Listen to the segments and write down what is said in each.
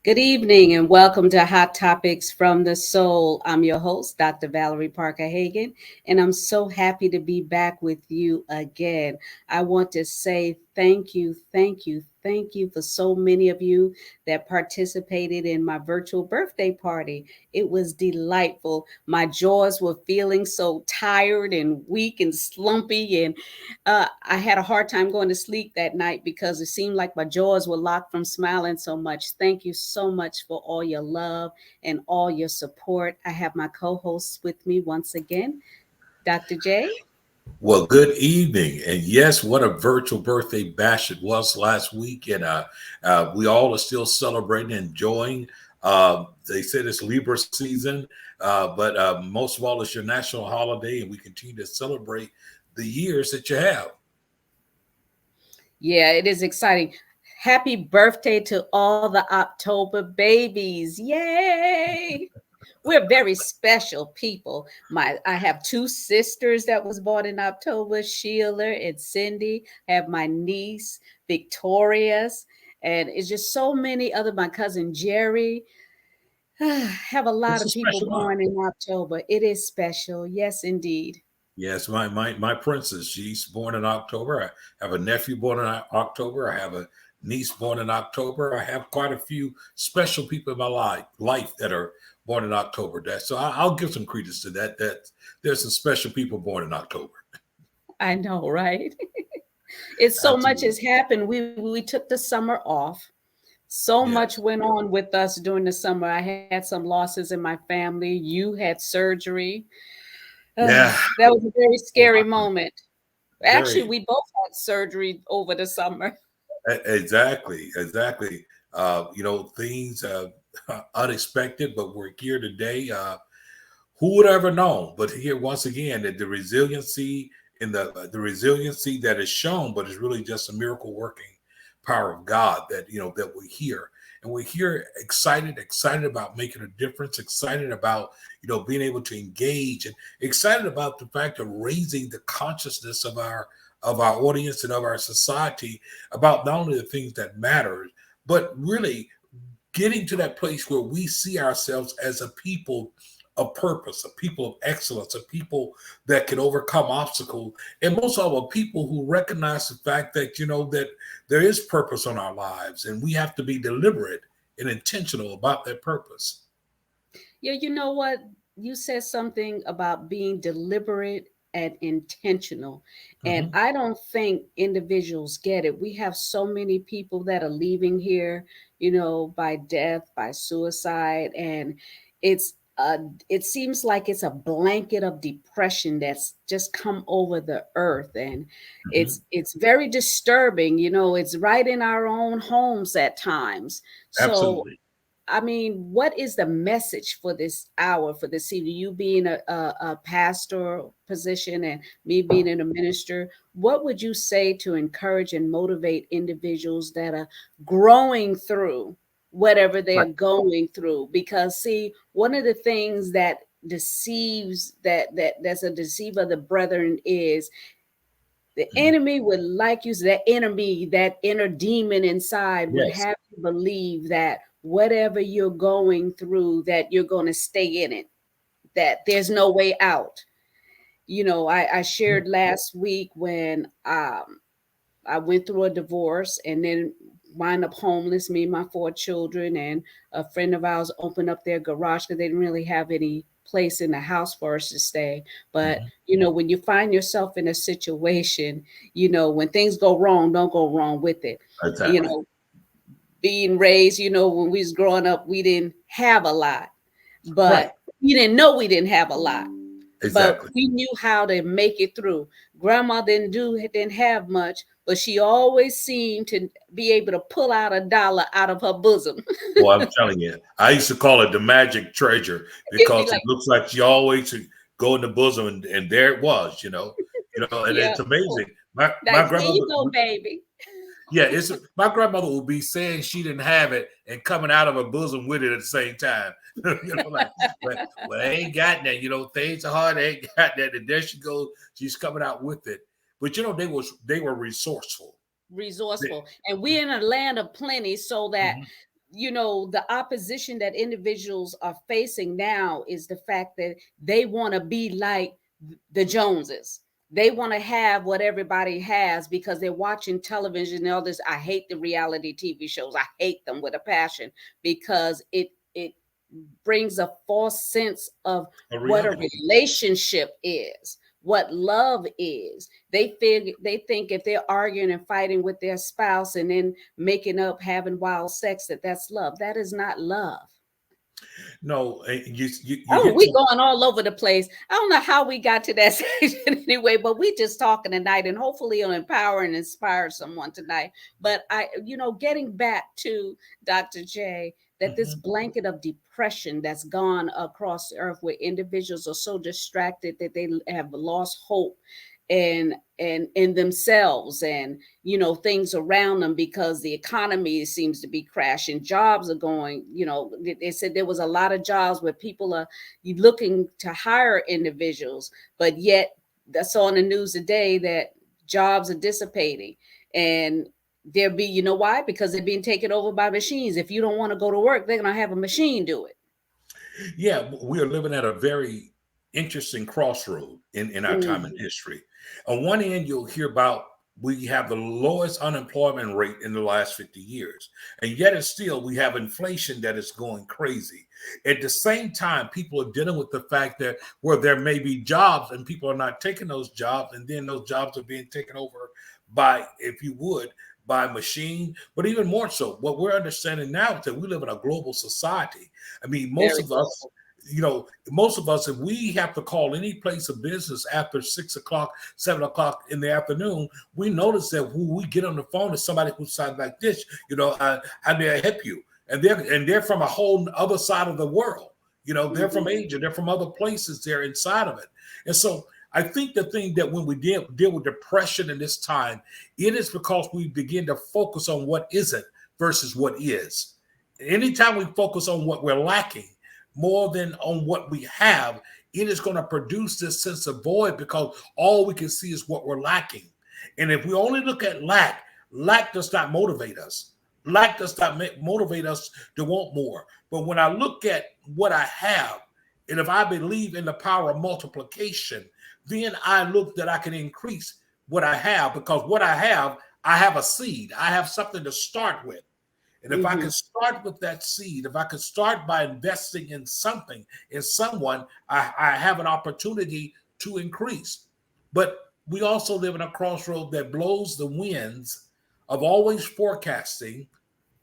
Good evening and welcome to Hot Topics from the Soul. I'm your host, Dr. Valerie Parker Hagan, and I'm so happy to be back with you again. I want to say thank you for so many of you that participated in my virtual birthday party. It was delightful. My jaws were feeling so tired and weak and slumpy, and I had a hard time going to sleep that night because it seemed like my jaws were locked from smiling so much. Thank you so much for all your love and all your support. I have my co hosts with me once again, Dr. J. Well, good evening. And yes, what a virtual birthday bash it was last week. And we all are still celebrating, enjoying. They said it's Libra season, but most of all, it's your national holiday, and we continue to celebrate the years that you have. Yeah, it is exciting. Happy birthday to all the October babies. Yay! We're very special people. I have two sisters that was born in October, Sheila and Cindy. I have my niece, Victoria's, and it's just so many other, my cousin Jerry. Have a lot It's a of people special month. born in October. It is special. Yes, indeed. Yes, my princess, she's born in October. I have a nephew born in October. I have a niece born in October. I have quite a few special people in my life that are born in October. I'll give some credence to that. That there's some special people born in October. I know, right? It's so much Absolutely. has happened. We took the summer off. So much Yes. went on with us during the summer. I had some losses in my family. You had surgery. Yeah. That was a very Oh scary my goodness. moment. Actually, Very we both had surgery over the summer. exactly. Things unexpected, but we're here today. Who would ever know? But here once again, that the resiliency and the resiliency that is shown, but it's really just a miracle working power of God that that we're here. And we're here excited about making a difference, excited about being able to engage, and excited about the fact of raising the consciousness of our audience and of our society about not only the things that matter, but really getting to that place where we see ourselves as a people of purpose, a people of excellence, a people that can overcome obstacles, and most of all, a people who recognize the fact that that there is purpose on our lives, and we have to be deliberate and intentional about that purpose. Yeah, you know what? You said something about being deliberate and intentional. And Mhm. I don't think individuals get it. We have so many people that are leaving here, by death, by suicide. And it's, it seems like it's a blanket of depression that's just come over the earth, and Mhm. it's very disturbing. It's right in our own homes at times. So Absolutely. I mean, what is the message for this hour, for this evening? You being a pastor position and me being in a minister, what would you say to encourage and motivate individuals that are growing through whatever they're Right. going through? Because see, one of the things that deceives that's a deceiver of the brethren is the Mhm. enemy would like you, that enemy, that inner demon inside would Yes. have you believe that whatever you're going through, that you're going to stay in it, that there's no way out. I Mhm. shared last week when I went through a divorce and then wind up homeless, me and my four children, and a friend of ours opened up their garage because they didn't really have any place in the house for us to stay. But Mhm. when you find yourself in a situation, when things go wrong, don't go wrong with it. You Exactly. know, being raised, when we was growing up, we didn't have a lot, Right. but we didn't know we didn't have a lot, but Exactly. we knew how to make it through. Grandma didn't have much, but she always seemed to be able to pull out a dollar out of her bosom. Well, I'm telling you, I used to call it the magic treasure It'd be because it like, looks like she always would go in the bosom, and there it was, and yeah, it's amazing. My like here grandmother, you go, baby. yeah, it's my grandmother would be saying she didn't have it and coming out of her bosom with it at the same time. Like, well, I ain't got that. Things are hard. I ain't got that. And there she goes. She's coming out with it. But they were resourceful. They, Resourceful, and we're in a land of plenty, so that Mhm. the opposition that individuals are facing now is the fact that they want to be like the Joneses. They want to have what everybody has because they're watching television and all this. I hate the reality TV shows. I hate them with a passion because it brings a false sense of A what a reality. relationship is, what love is. They think if they're arguing and fighting with their spouse and then making up, having wild sex, that's love. That is not love. No, you Oh, hit we some. going all over the place. I don't know how we got to that stage anyway, but we just talking tonight, and hopefully it'll empower and inspire someone tonight. But getting back to Dr. J, that this Mhm. blanket of depression that's gone across the earth, where individuals are so distracted that they have lost hope and in themselves, and things around them, because the economy seems to be crashing, jobs are going, they said there was a lot of jobs where people are looking to hire individuals, but yet I saw in the news today that jobs are dissipating, and there be, why? Because they're being taken over by machines. If you don't want to go to work, they're going to have a machine do it. Yeah, we are living at a very interesting crossroad in our time in Mhm. history. On one end, you'll hear about we have the lowest unemployment rate in the last 50 years. And yet and still we have inflation that is going crazy. At the same time, people are dealing with the fact that where there may be jobs and people are not taking those jobs, and then those jobs are being taken over by, if you would, by machine. But even more so, what we're understanding now is that we live in a global society. I mean, most Very of us, global. if we have to call any place of business after 6 o'clock, 7 o'clock in the afternoon, we notice that when we get on the phone to somebody who sounds like this, how may I help you? And they're from a whole other side of the world. They're from Mhm. Asia, they're from other places, they're inside of it. And so I think the thing that when we deal with depression in this time, it is because we begin to focus on what isn't versus what is. Anytime we focus on what we're lacking more than on what we have, it is going to produce this sense of void because all we can see is what we're lacking. And if we only look at lack does not motivate us. Lack does not motivate us to want more. But when I look at what I have, and if I believe in the power of multiplication, then I look that I can increase what I have, because what I have a seed. I have something to start with. And if I can Mhm. start with that seed, if I can start by investing in something, in someone, I have an opportunity to increase. But we also live in a crossroad that blows the winds of always forecasting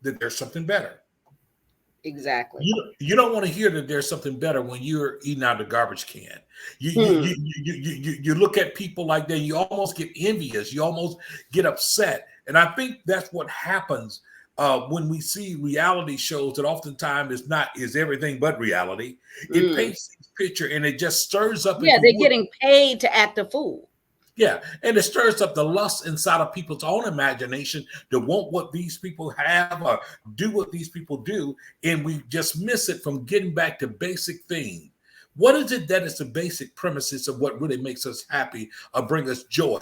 that there's something better. Exactly. You don't want to hear that there's something better when you're eating out of the garbage can. Hmm. You look at people like that, you almost get envious, you almost get upset, and I think that's what happens when we see reality shows that oftentimes is everything but reality. It Mm. paints this picture and it just stirs up, if Yeah, you they're would. getting paid to act a fool. Yeah, and it stirs up the lust inside of people's own imagination to want what these people have or do what these people do, and we just miss it from getting back to basic things. What is it that is the basic premises of what really makes us happy or bring us joy?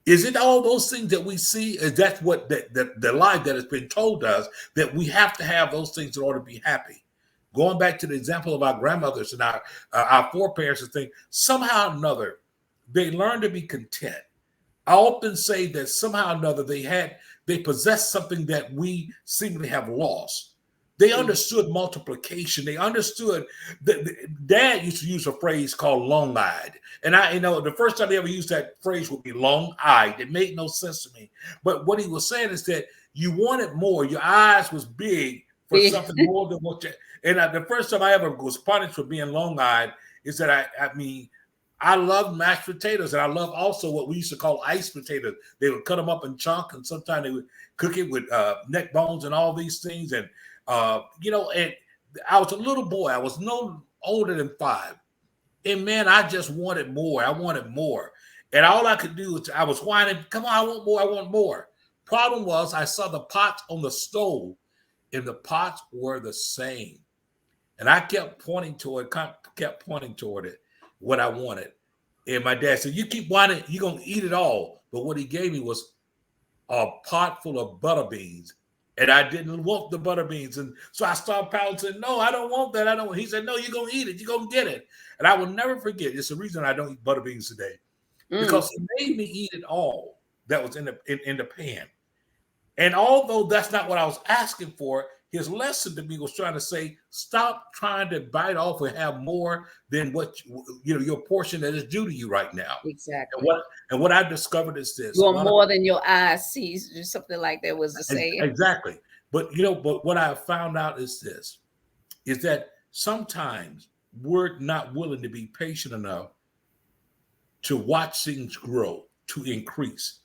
Is it all those things that we see? Is that what the lie that has been told us, that we have to have those things in order to be happy? Going back to the example of our grandmothers and our foreparents and things, somehow or another, they learned to be content. I often say that somehow or another they possessed something that we seemingly have lost. They Mhm. understood multiplication. They understood that Dad used to use a phrase called long-eyed. And the first time they ever used that phrase would be long-eyed. It made no sense to me. But what he was saying is that you wanted more. Your eyes was big for Big. something more than what you. And the first time I ever was punished for being long-eyed is that I love mashed potatoes, and I love also what we used to call iced potatoes. They would cut them up in chunks, and sometimes they would cook it with neck bones and all these things. And I was a little boy. I was no older than 5, and man, I just wanted more. I wanted more, and all I could do was I was whining, "Come on, I want more! I want more!" Problem was, I saw the pots on the stove, and the pots were the same. And I kept pointing toward it, what I wanted. And my dad said, "You keep wanting, you're gonna eat it all." But what he gave me was a pot full of butter beans. And I didn't want the butter beans. And so I started pouting, saying, no, I don't want that. I don't. He said, no, you're going to eat it. You're going to get it. And I will never forget. It's the reason I don't eat butter beans today, Mm, because he made me eat it all that was in the pan. And although that's not what I was asking for, his lesson to me was trying to say, stop trying to bite off and have more than what your portion that is due to you right now. And exactly. what I discovered is this: a You're lot of more than your eyes sees, or something like that was the saying. exactly. But what I found out is this: is that sometimes we're not willing to be patient enough to watch things grow, to increase.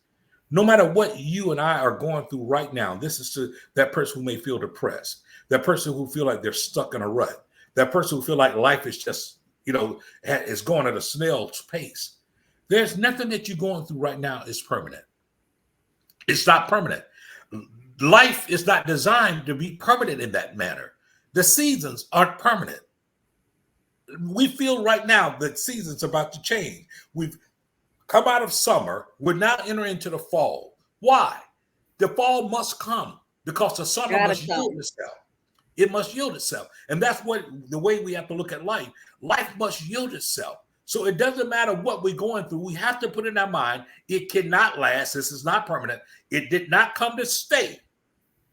No matter what you and I are going through right now, this is to that person who may feel depressed, that person who feel like they're stuck in a rut, that person who feel like life is just, is going at a snail's pace. There's nothing that you're going through right now is permanent. It's not permanent. Life is not designed to be permanent in that manner. The seasons aren't permanent. We feel right now that seasons are about to change. We've come out of summer. We're now entering into the fall. Why? The fall must come because the summer Gotta must yield come. itself. It must yield itself. And that's what the way we have to look at life. Life must yield itself. So it doesn't matter what we're going through. We have to put in our mind, it cannot last. This is not permanent. It did not come to stay.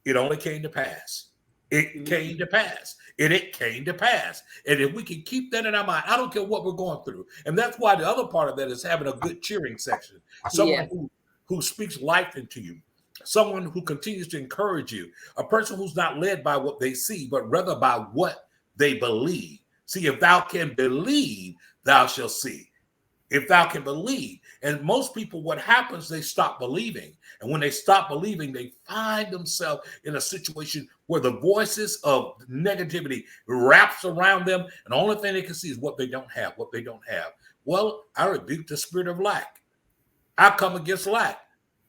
It only came to pass. It came to pass. And it came to pass. And if we can keep that in our mind, I don't care what we're going through. And that's why the other part of that is having a good cheering section. Someone Yes. who speaks life into you. Someone who continues to encourage you. A person who's not led by what they see, but rather by what they believe. See, if thou can believe, thou shalt see. If thou can believe. And most people, what happens, they stop believing. And when they stop believing, they find themselves in a situation where the voices of negativity wraps around them. And the only thing they can see is what they don't have, what they don't have. Well, I rebuke the spirit of lack. I come against lack.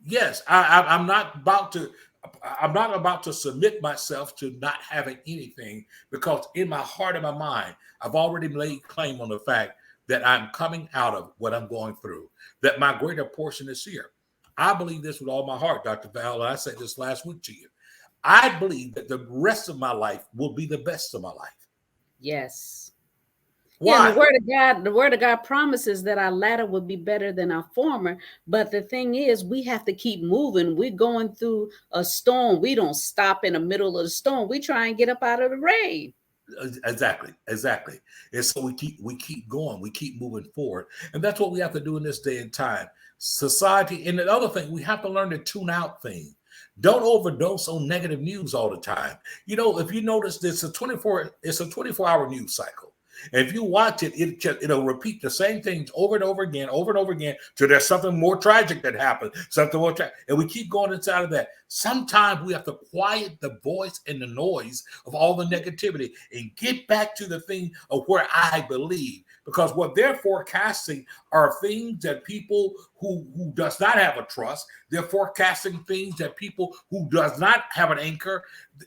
Yes, I'm not about to. I'm not about to submit myself to not having anything, because in my heart and my mind, I've already laid claim on the fact that I'm coming out of what I'm going through, that my greater portion is here. I believe this with all my heart, Dr. Val. I said this last week to you. I believe that the rest of my life will be the best of my life. Yes. Yeah, and Why? the word of God promises that our latter will be better than our former. But the thing is, we have to keep moving. We're going through a storm. We don't stop in the middle of the storm. We try and get up out of the rain. Exactly. And so we keep going, we keep moving forward. And that's what we have to do in this day and time. Society, and the other thing, we have to learn to tune out things. Don't overdose on negative news all the time. If you notice, it's a 24-hour news cycle. And if you watch it, it'll repeat the same things over and over again, till there's something more tragic that happens, something more tragic. And we keep going inside of that. Sometimes we have to quiet the voice and the noise of all the negativity and get back to the thing of where I believe. Because what they're forecasting are things that people who does not have a trust, they're forecasting things that people who does not have an anchor,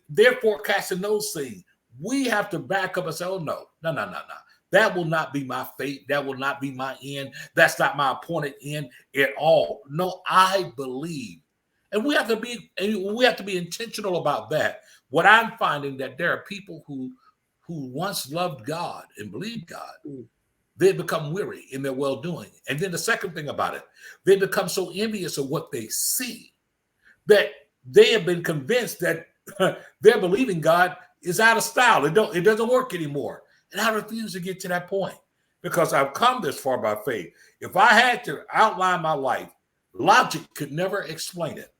they're forecasting those things. We have to back up and say, oh, no. That will not be my fate. That will not be my end. That's not my appointed end at all. No, I believe. And we have to be intentional about that. What I'm finding, that there are people who once loved God and believed God, Mm. they become weary in their well-doing. And then the second thing about it, they become so envious of what they see that they have been convinced that their believing God is out of style. It doesn't work anymore. And I refuse to get to that point, because I've come this far by faith. If I had to outline my life, logic could never explain it.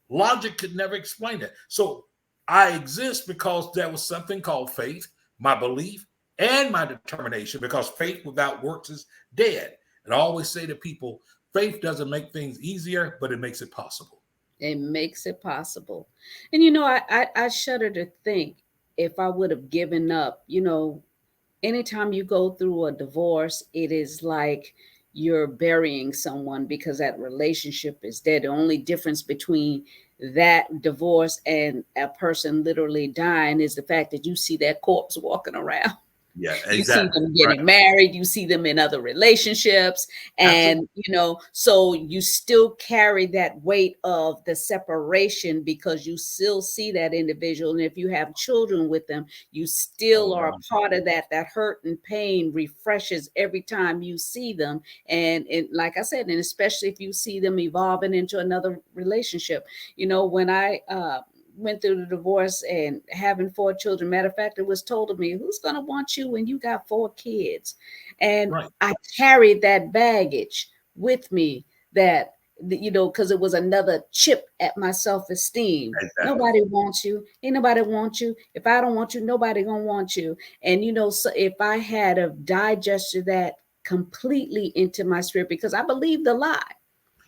Logic could never explain it. So I exist because there was something called faith, my belief, and my determination, because faith without works is dead. And I always say to people, faith doesn't make things easier, but it makes it possible. It makes it possible. And I shudder to think, if I would have given up. Anytime you go through a divorce, it is like you're burying someone, because that relationship is dead. The only difference between that divorce and a person literally dying is the fact that you see that corpse walking around. Yeah, You see exactly. them Right. getting married, you see them in other relationships, Absolutely. and so you still carry that weight of the separation because you still see that individual. And if you have children with them, you still Oh are no. a part of that. That hurt and pain refreshes every time you see them. And like I said, and especially if you see them evolving into another relationship. When I went through the divorce and having 4 children. Matter of fact, it was told to me, who's going to want you when you got 4 kids? And Right. I carried that baggage with me that, because it was another chip at my self-esteem. Exactly. Nobody wants you. Ain't nobody want you. If I don't want you, nobody gonna want you. And so if I had have digested that completely into my spirit, because I believed the lie.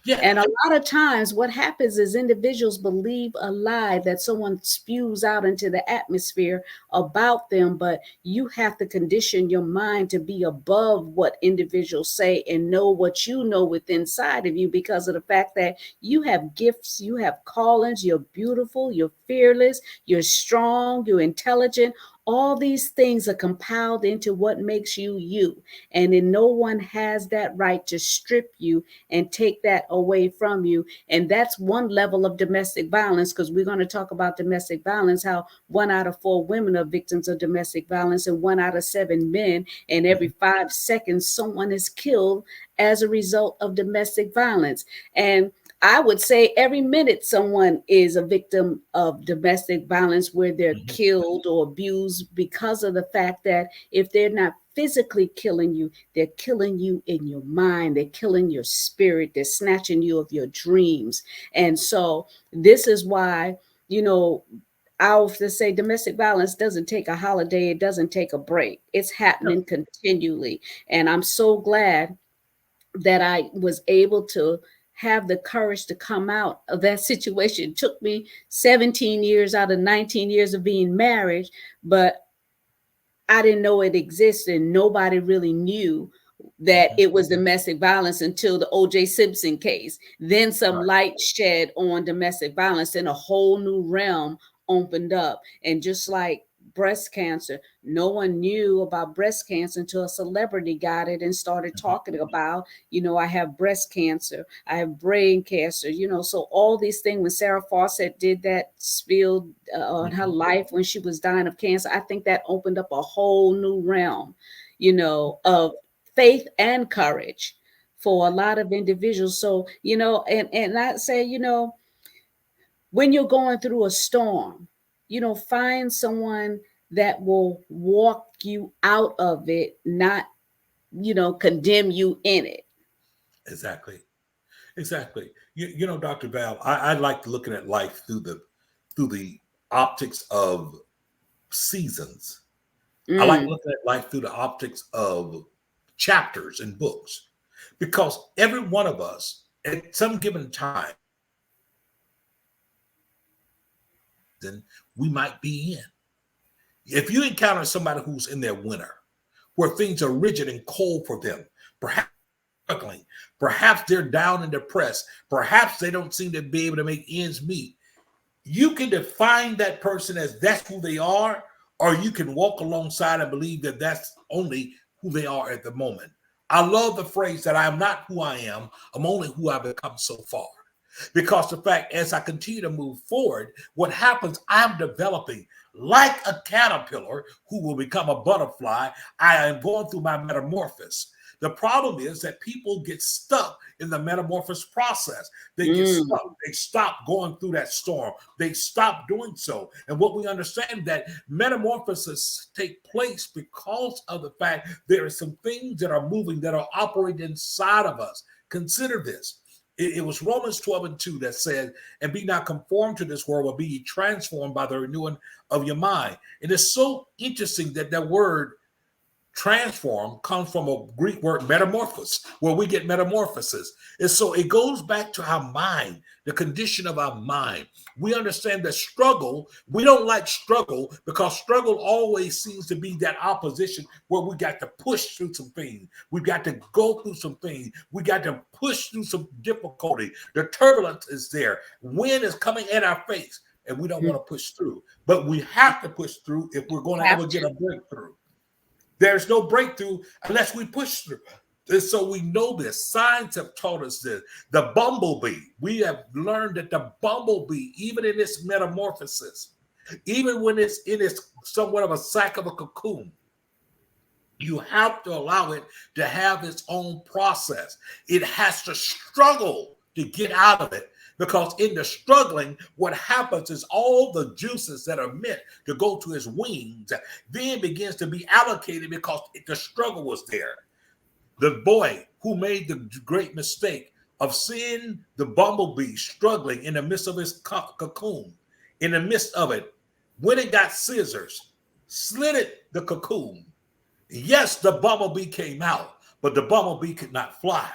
Yeah. And a lot of times, what happens is individuals believe a lie that someone spews out into the atmosphere about them, but you have to condition your mind to be above what individuals say and know what you know within inside of you because of the fact that you have gifts, you have callings, you're beautiful, you're fearless, you're strong, you're intelligent. All these things are compiled into what makes you you. And then no one has that right to strip you and take that away from you. And that's one level of domestic violence, because we're going to talk about domestic violence, how 1 out of 4 women are victims of domestic violence and 1 out of 7 men. And every Mhm. 5 seconds, someone is killed as a result of domestic violence. And I would say every minute someone is a victim of domestic violence where they're Mhm. killed or abused because of the fact that if they're not physically killing you, they're killing you in your mind, they're killing your spirit, they're snatching you of your dreams. And so this is why, you know, I often say domestic violence doesn't take a holiday, it doesn't take a break. It's No. happening continually. And I'm so glad that I was able to have the courage to come out of that situation. It took me 17 years out of 19 years of being married, but I didn't know it existed. Nobody really knew that Mhm. it was domestic violence until the O.J. Simpson case. Then some Right. light shed on domestic violence, and a whole new realm opened up. And just like breast cancer, no one knew about breast cancer until a celebrity got it and started Mhm. talking about, I have breast cancer, I have brain cancer, so all these things. When Sarah Fawcett did that spill on her Mhm. life when she was dying of cancer, I think that opened up a whole new realm, of faith and courage for a lot of individuals. So, and I say, when you're going through a storm, find someone that will walk you out of it, not, condemn you in it. Exactly. Exactly. Dr. Val, I like looking at life through the optics of seasons. I like Mm, looking at life through the optics of chapters in books because every one of us at some given time then we might be in. If you encounter somebody who's in their winter, where things are rigid and cold for them, perhaps struggling, perhaps they're down and depressed, perhaps they don't seem to be able to make ends meet, you can define that person as that's who they are, or you can walk alongside and believe that that's only who they are at the moment. I love the phrase that I am not who I am, I'm only who I've become so far. Because the fact, as I continue to move forward, what happens, I'm developing like a caterpillar who will become a butterfly. I am going through my metamorphosis. The problem is that people get stuck in the metamorphosis process. They get mm, stuck. They stop going through that storm. They stop doing so. And what we understand that metamorphosis take place because of the fact there are some things that are moving that are operating inside of us. Consider this. It was Romans 12:2 that said, and be not conformed to this world, but be ye transformed by the renewing of your mind. It is so interesting that that word transform comes from a Greek word metamorphosis, where we get metamorphosis. And so it goes back to our mind, the condition of our mind. We understand that struggle, we don't like struggle because struggle always seems to be that opposition where we got to push through some things. We got to go through some things. We got to push through some difficulty. The turbulence is there. Wind is coming in our face and we don't mm. want to push through. But we have to push through if we're going to Have ever get to. a breakthrough. There's no breakthrough unless we push through. And so we know this. Science have taught us this. The bumblebee, we have learned that the bumblebee, even in its metamorphosis, even when it's in its somewhat of a sack of a cocoon, you have to allow it to have its own process. It has to struggle to get out of it, because in the struggling, what happens is all the juices that are meant to go to its wings then begins to be allocated because the struggle was there. The boy who made the great mistake of seeing the bumblebee struggling in the midst of his cocoon, in the midst of it, when it got scissors, slit it, the cocoon. Yes, the bumblebee came out, but the bumblebee could not fly.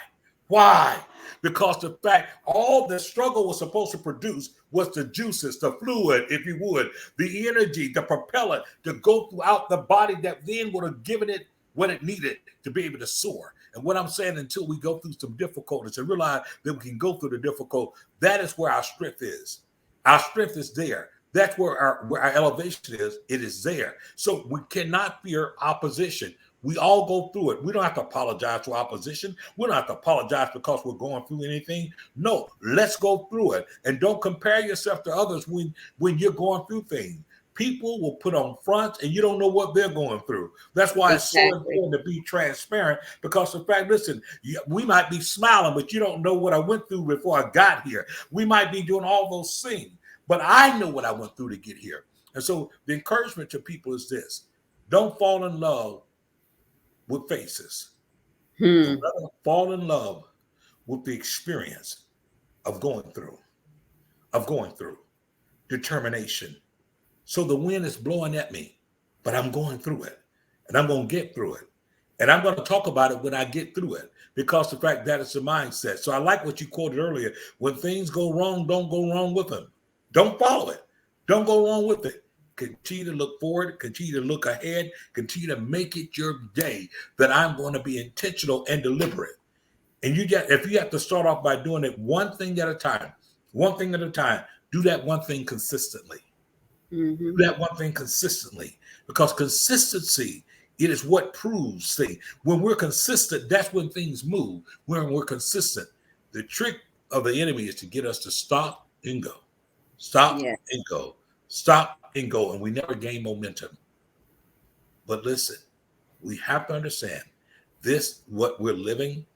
Why? Because the fact all the struggle was supposed to produce was the juices, the fluid, if you would, the energy, the propellant to go throughout the body that then would have given it what it needed to be able to soar. And what I'm saying, until we go through some difficulties and realize that we can go through the difficult, that is where our strength is. Our strength is there. That's where our elevation is. It is there. So we cannot fear opposition. We all go through it. We don't have to apologize to opposition. We don't have to apologize because we're going through anything. No, let's go through it. And don't compare yourself to others when you're going through things. People will put on fronts and you don't know what they're going through. That's why it's so Exactly. important to be transparent, because in fact, listen, we might be smiling, but you don't know what I went through before I got here. We might be doing all those things, but I know what I went through to get here. And so the encouragement to people is this: don't fall in love with faces, but Hmm. rather fall in love with the experience of going through, of going through determination. So the wind is blowing at me, but I'm going through it, and I'm going to get through it. And I'm going to talk about it when I get through it, because the fact that it's a mindset. So I like what you quoted earlier. When things go wrong, don't go wrong with them. Don't follow it. Don't go wrong with it. Continue to look forward, continue to look ahead, continue to make it your day that I'm going to be intentional and deliberate. And if you have to start off by doing it one thing at a time, one thing at a time, do that one thing consistently. Hmm. Do that one thing consistently, because consistency, it is what proves things. When we're consistent, that's when things move. When we're consistent, the trick of the enemy is to get us to stop and go, Yeah. stop and go, stop and go, and we never gain momentum. But listen, we have to understand this: what we're living,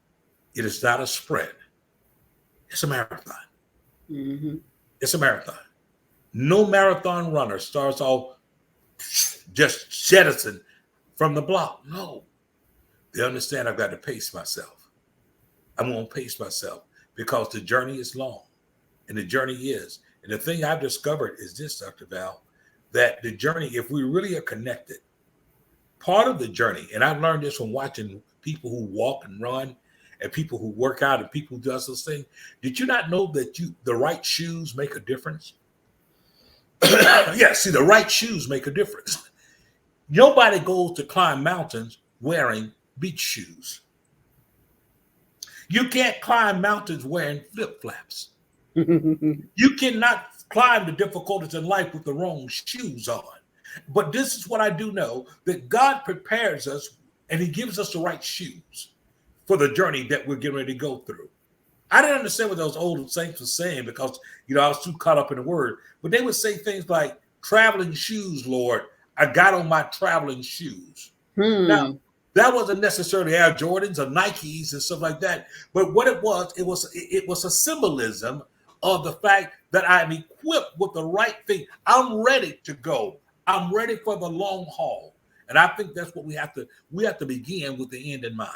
it is not a sprint; it's a marathon. Hmm. It's a marathon. No marathon runner starts off just jettison from the block. No, they understand I've got to pace myself. I'm going to pace myself because the journey is long, and the journey is. And the thing I've discovered is this, Dr. Val, that the journey, if we really are connected, part of the journey, and I've learned this from watching people who walk and run, and people who work out, and people who do those things. Did you not know that the right shoes make a difference? Yeah, see, the right shoes make a difference. Nobody goes to climb mountains wearing beach shoes. You can't climb mountains wearing flip flops. You cannot climb the difficulties in life with the wrong shoes on. But this is what I do know, that God prepares us and He gives us the right shoes for the journey that we're getting ready to go through. I didn't understand what those old saints were saying because, I was too caught up in the word. But they would say things like, traveling shoes, Lord. I got on my traveling shoes. Now, Hmm. that wasn't necessarily Air Jordans or Nikes and stuff like that. But what it was a symbolism of the fact that I'm equipped with the right thing. I'm ready to go. I'm ready for the long haul. And I think that's what we have to begin with the end in mind.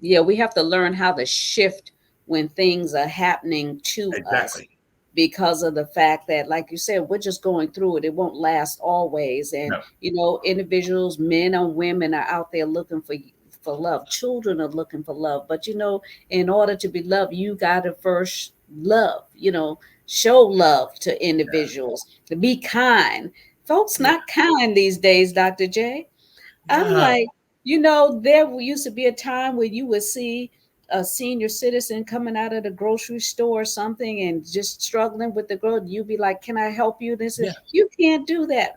Yeah, we have to learn how to shift when things are happening to us, Exactly. because of the fact that, like you said, we're just going through it. It won't last always. And, No. individuals, men and women, are out there looking for love. Children are looking for love. But, in order to be loved, you got to first love, show love to individuals, to be kind. Folks Yeah. not kind these days, Dr. J. I'm No. like, there used to be a time where you would see a senior citizen coming out of the grocery store or something and just struggling with the girl. You'd be like, "Can I help you?" This, Yeah. you can't do that.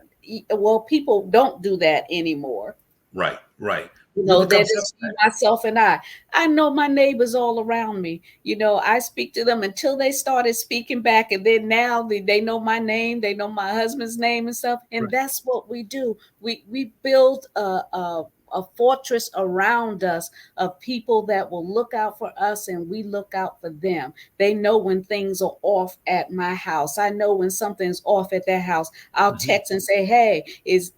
Well, people don't do that anymore. Right, right. You We know, become they're just suspect. myself and I. I know my neighbors all around me. You know, I speak to them until they started speaking back. And then now they know my name, they know my husband's name and stuff. And Right. that's what we do. We build a fortress around us of people that will look out for us and we look out for them. They know when things are off at my house. I know when something's off at their house. I'll Mhm. text and say, hey, is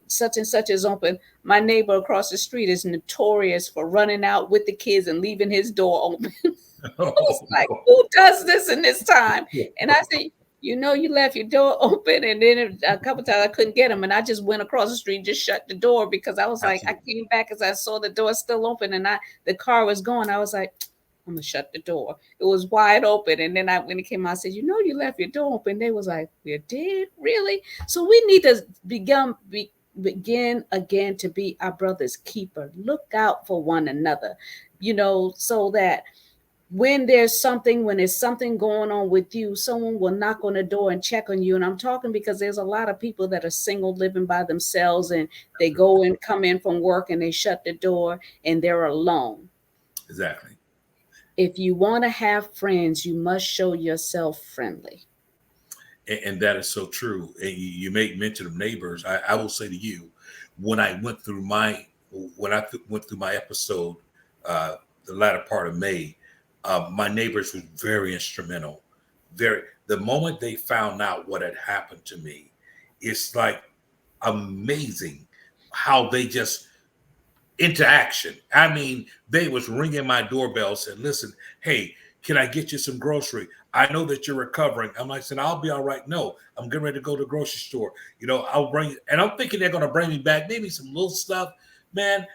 such and such is open. My neighbor across the street is notorious for running out with the kids and leaving his door open. I was like, who does this in this time? And I said, you know, you left your door open. And then a couple times I couldn't get him. And I just went across the street, just shut the door because I was like, I Absolutely. came back as I saw the door still open and the car was going. I was like, I'm gonna shut the door. It was wide open. And then when it came out, I said, you know, you left your door open. They was like, you did? Really? So we need to begin again to be our brother's keeper. Look out for one another, you know, so that when there's something going on with you, someone will knock on the door and check on you. And I'm talking because there's a lot of people that are single living by themselves and they go and come in from work and they shut the door and they're alone. Exactly. If you want to have friends, you must show yourself friendly. And that is so true. And you make mention of neighbors. I will say to you, when I went through my went through my episode, uh, the latter part of May, my neighbors was very instrumental. Very. The moment they found out what had happened to me, it's like amazing how they just into action. I mean, they was ringing my doorbell, said, "Listen, hey, can I get you some grocery? I know that you're recovering." I'm like, "Said I'll be all right." No, I'm getting ready to go to the grocery store. You know, I'll bring, and I'm thinking they're gonna bring me back maybe some little stuff. Man,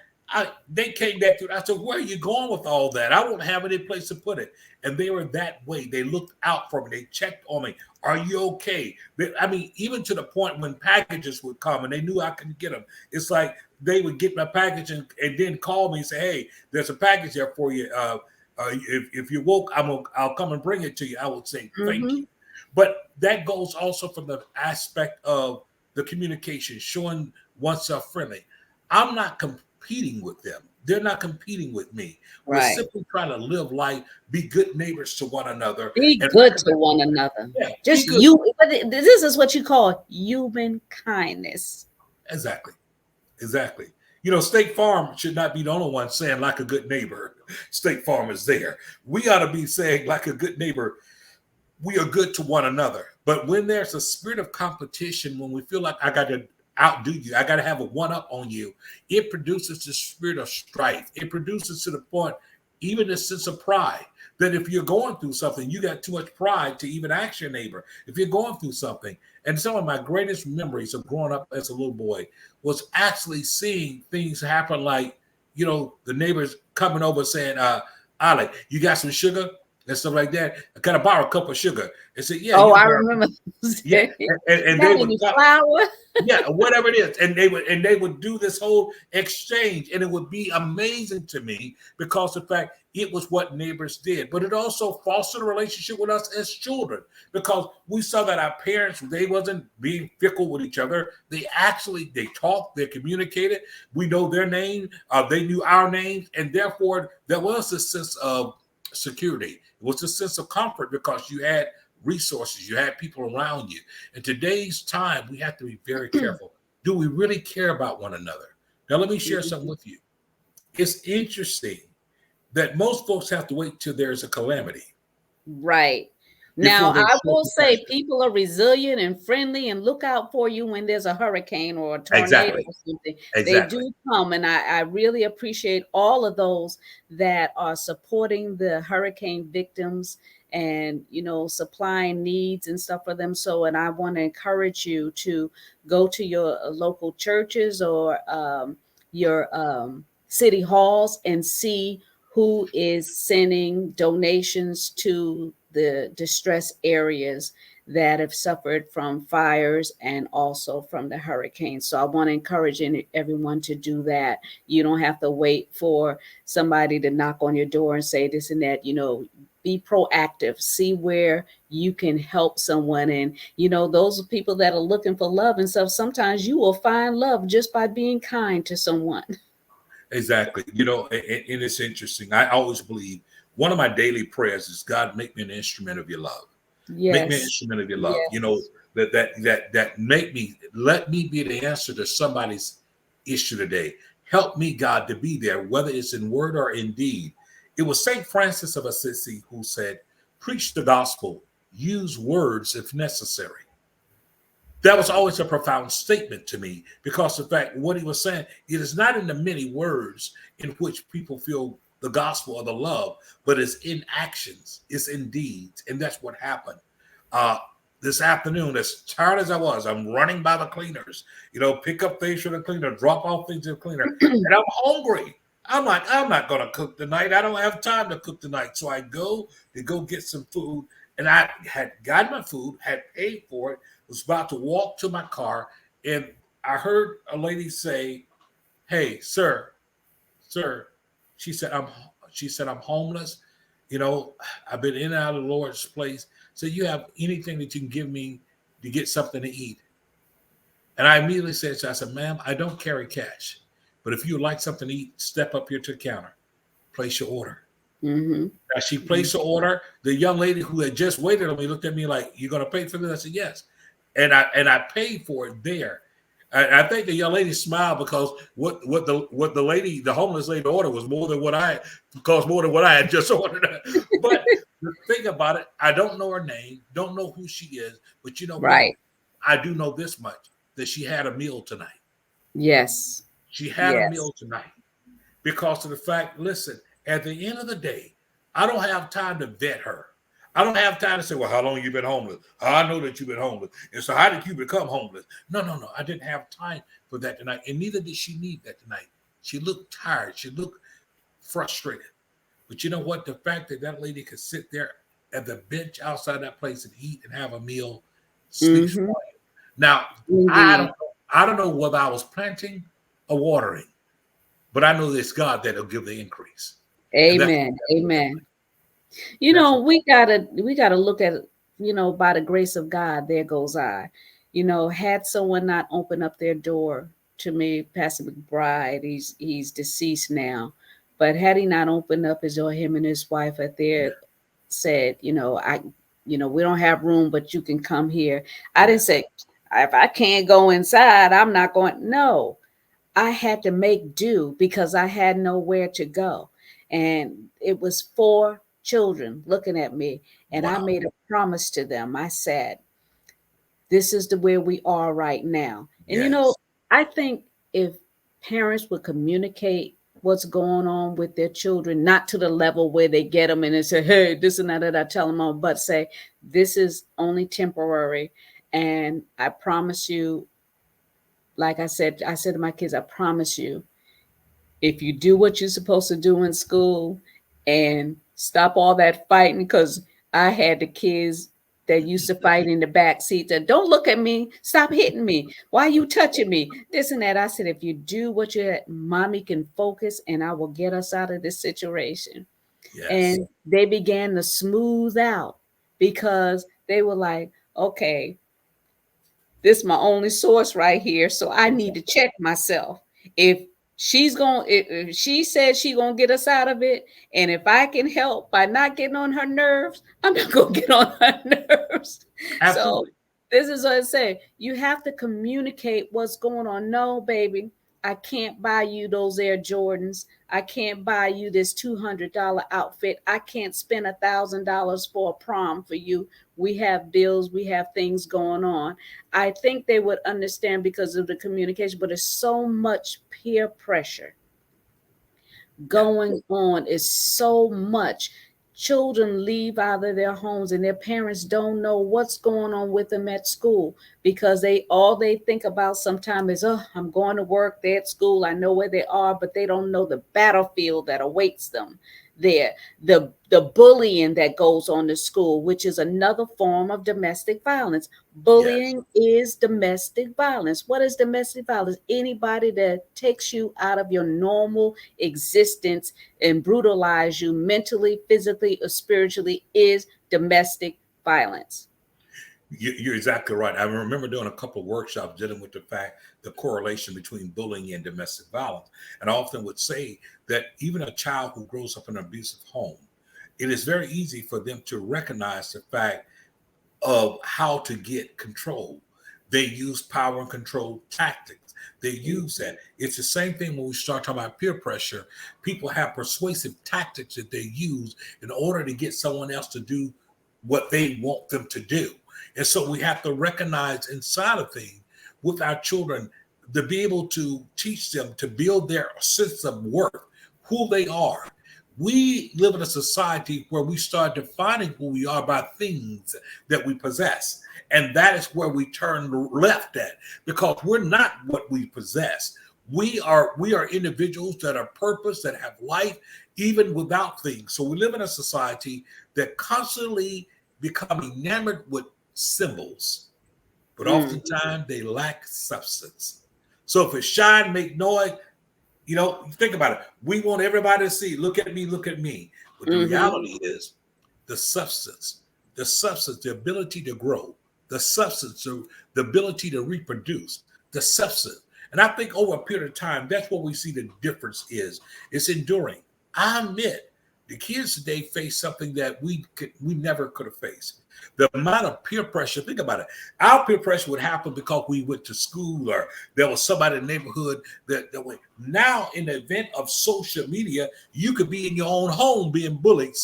they came back to. I said, "Where are you going with all that? I won't have any place to put it." And they were that way. They looked out for me. They checked on me. Are you okay? I mean, even to the point when packages would come and they knew I couldn't get them. It's like they would get my package and then call me and say, "Hey, there's a package there for you. If you woke, I'll come and bring it to you." I would say thank you. Mm-hmm. But that goes also from the aspect of the communication, showing oneself friendly. I'm not competing with them. They're not competing with me. We're Right. simply trying to live life, be good neighbors to one another, Be and good to recognize, one another. yeah, be Just good. you. But this is what you call human kindness. Exactly. Exactly. You know, State Farm should not be the only one saying like a good neighbor. State Farm is there. We ought to be saying like a good neighbor, we are good to one another. But when there's a spirit of competition, when we feel like I got to outdo you, I got to have a one up on you, it produces the spirit of strife. It produces to the point, even a sense of pride. That if you're going through something, you got too much pride to even ask your neighbor. If you're going through something, and some of my greatest memories of growing up as a little boy was actually seeing things happen like, you know, the neighbors coming over saying, "Ali, you got some sugar?" and stuff like that. I kind of borrow a cup of sugar and say, "Yeah, Oh, you can I borrow." remember Yeah, saying, and they got would any come, flour? yeah, whatever it is, and they would do this whole exchange, and it would be amazing to me because the fact it was what neighbors did, but it also fostered a relationship with us as children because we saw that our parents they wasn't being fickle with each other. They talked, they communicated. We know their name, they knew our names, and therefore there was a sense of security. It was a sense of comfort because you had resources, you had people around you. In today's time, we have to be very careful. Do we really care about one another? Now, let me share something with you. It's interesting that most folks have to wait till there's a calamity Right. Now, before they I show will say compassion. people are resilient and friendly and look out for you when there's a hurricane or a tornado Exactly. or something. They Exactly. do come, and I really appreciate all of those that are supporting the hurricane victims and, you know, supplying needs and stuff for them. So, and I want to encourage you to go to your local churches or your city halls and see who is sending donations to the distressed areas that have suffered from fires and also from the hurricanes. So I want to encourage everyone to do that. You don't have to wait for somebody to knock on your door and say this and that. You know, be proactive, see where you can help someone. And those are people that are looking for love and stuff. Sometimes you will find love just by being kind to someone. Exactly. And it's interesting. I always believe one of my daily prayers is, God, make me an instrument of your love. Make me an Yes. instrument of your love. Yes. That make me, let me be the answer to somebody's issue today. Help me, God, to be there, whether it's in word or in deed. It was Saint Francis of Assisi who said, preach the gospel, use words if necessary. That was always a profound statement to me, because, in fact, what he was saying, it is not in the many words in which people feel the gospel or the love, but it's in actions, it's in deeds. And that's what happened. Uh, this afternoon, as tired as I was, I'm running by the cleaners, pick up things from the cleaner, drop off things to the cleaner, and I'm hungry. I'm like, I'm not going to cook tonight. I don't have time to cook tonight. So I go get some food. And I had gotten my food, had paid for it, was about to walk to my car, and I heard a lady say, "Hey, sir," she said, I'm homeless. I've been in and out of the Lord's place. So you have anything that you can give me to get something to eat?" And I immediately said, I said, "Ma'am, I don't carry cash, but if you would like something to eat, step up here to the counter, place your order." Mm-hmm. As she placed the order, the young lady who had just waited on me looked at me like, "You're going to pay for this?" I said, "Yes." And I paid for it there. I think the young lady smiled, because the homeless lady ordered was more than what I cost more than what I had just ordered. But the thing about it, I don't know her name, don't know who she is, but you know what? Right. I do know this much, that she had a meal tonight. Yes. She had a Yes. meal tonight because of the fact, listen, at the end of the day, I don't have time to vet her. I don't have time to say, well, how long you been homeless? I know that you've been homeless. And so how did you become homeless? No, no, no. I didn't have time for that tonight. And neither did she need that tonight. She looked tired. She looked frustrated. But you know what? The fact that that lady could sit there at the bench outside that place and eat and have a meal speaks Mm-hmm. volumes. Now, I don't Indeed. know. I don't know whether I was planting or watering, but I know it's God that'll give the increase. And Amen. what we're Amen. doing. That's what We gotta look at, by the grace of God, there goes I. Had someone not open up their door to me, Pastor McBride, he's deceased now, but had he not opened up his door, him and his wife at there said, we don't have room, but you can come here. I didn't yes. say, if I can't go inside, I'm not going. No, I had to make do because I had nowhere to go. And it was four children looking at me. And I Wow. made a promise to them. I said, this is the where we are right now. And Yes. I think if parents would communicate what's going on with their children, not to the level where they get them and they say, hey, this and that, I tell them on, but say, this is only temporary. And I promise you, like I said to my kids, I promise you, if you do what you're supposed to do in school and stop all that fighting, because I had the kids that used to fight in the back seat that don't look at me, stop hitting me. Why are you touching me? This and that. I said, if you do what you mommy can focus and I will get us out of this situation. Yes. And they began to smooth out because they were like, okay, this is my only source right here, so I need to check myself. If if she said she gonna get us out of it, and if I can help by not getting on her nerves, I'm not gonna get on her nerves. So Absolutely. this is what I say. You have to communicate what's going on. No, baby, I can't buy you those Air Jordans. I can't buy you this $200 outfit. I can't spend $1,000 for a prom for you. We have bills, we have things going on. I think they would understand because of the communication, but it's so much peer pressure Yeah. going on. Is so much. Children leave out of their homes and their parents don't know what's going on with them at school because they think about sometimes is, oh, I'm going to work, they're at school, I know where they are, but they don't know the battlefield that awaits them. there. The bullying that goes on in school, which is another form of domestic violence. Yes. Bullying is domestic violence. What is domestic violence? Anybody that takes you out of your normal existence and brutalize you mentally, physically, or spiritually is domestic violence. You're exactly right. I remember doing a couple of workshops dealing with the correlation between bullying and domestic violence. And I often would say that even a child who grows up in an abusive home, it is very easy for them to recognize the fact of how to get control. They use power and control tactics. They use that. It's the same thing when we start talking about peer pressure. People have persuasive tactics that they use in order to get someone else to do what they want them to do. And so we have to recognize inside of things with our children to be able to teach them to build their sense of worth, who they are. We live in a society where we start defining who we are by things that we possess. And that is where we turn left at, because we're not what we possess. We are individuals that are purpose, that have life, even without things. So we live in a society that constantly become enamored with symbols, but Mm, oftentimes they lack substance. So if it's shine, make noise, think about it. We want everybody to see, look at me, look at me. But the mm-hmm, reality is the substance, the ability to grow, the substance, the ability to reproduce, the substance. And I think over a period of time, that's what we see the difference is. It's enduring. I admit the kids today face something that we never could have faced. The amount of peer pressure, think about it. Our peer pressure would happen because we went to school or there was somebody in the neighborhood that went. Now, in the event of social media, you could be in your own home being bullied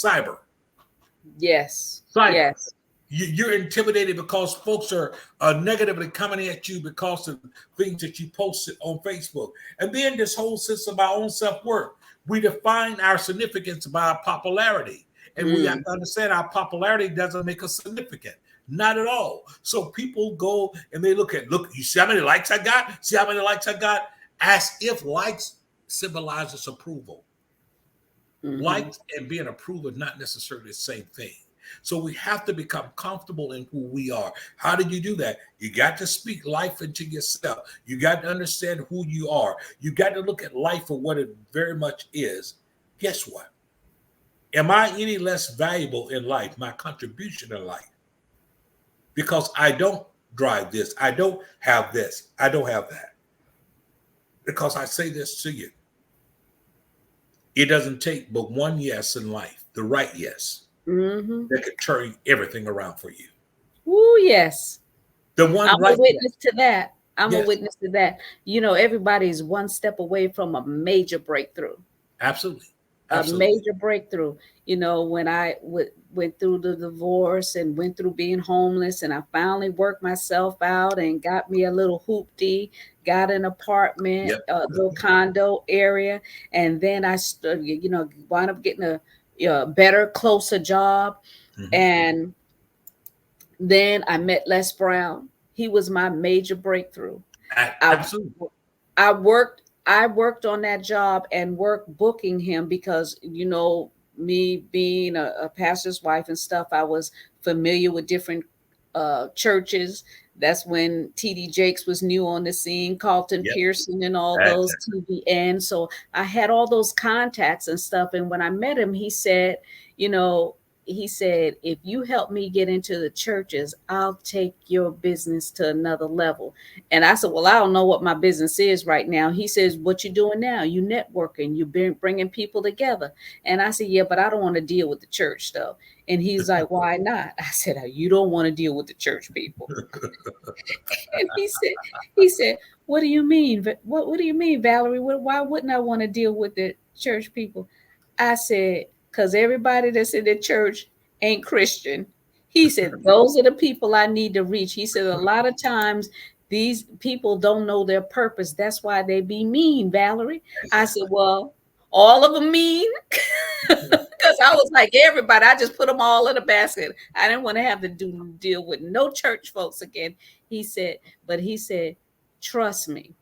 yes, cyber. yes. You're intimidated because folks are negatively coming at you because of things that you posted on Facebook. And then this whole sense of our own self-worth. We define our significance by our popularity. And we have Mm, to understand our popularity doesn't make us significant. Not at all. So people go and they look, you see how many likes I got? See how many likes I got? As if likes symbolizes approval. mm-hmm. Likes and being approved are not necessarily the same thing. So we have to become comfortable in who we are. How do you do that? You got to speak life into yourself. You got to understand who you are. You got to look at life for what it very much is. Guess what? Am I any less valuable in life, my contribution in life? Because I don't drive this. I don't have this. I don't have that. Because I say this to you. It doesn't take but one yes in life, the right yes, Mm-hmm. that could turn everything around for you. Ooh, yes. The I'm one a right yes. witness to that. I'm a Yes, witness to that. Everybody's one step away from a major breakthrough. absolutely. A Absolutely. major breakthrough. When I went through the divorce and went through being homeless, and I finally worked myself out and got me a little hoopty, got an apartment, Yep. a little condo area, and then wound up getting a better, closer job, Mhm. and then I met Les Brown. He was my major breakthrough. I Absolutely. I worked on that job and worked booking him because me being a pastor's wife and stuff, I was familiar with different churches. That's when TD Jakes was new on the scene, Carlton Yep. Pearson and all those Exactly. TBN. So I had all those contacts and stuff. And when I met him, you know, he said, if you help me get into the churches, I'll take your business to another level. And I said, well, I don't know what my business is right now. He says, what you doing now? You networking, you been bringing people together. And I said, yeah, but I don't want to deal with the church stuff. And he's like, why not? I said, oh, you don't want to deal with the church people. And he said, what do you mean? What do you mean, Valerie? Why wouldn't I want to deal with the church people? I said, because everybody that's in the church ain't Christian. He said, those are the people I need to reach. He said, a lot of times these people don't know their purpose. That's why they be mean, Valerie. I said, Exactly. well, all of them mean. Because I was like everybody, I just put them all in a basket. I didn't want to have to deal with no church folks again. He said, trust me,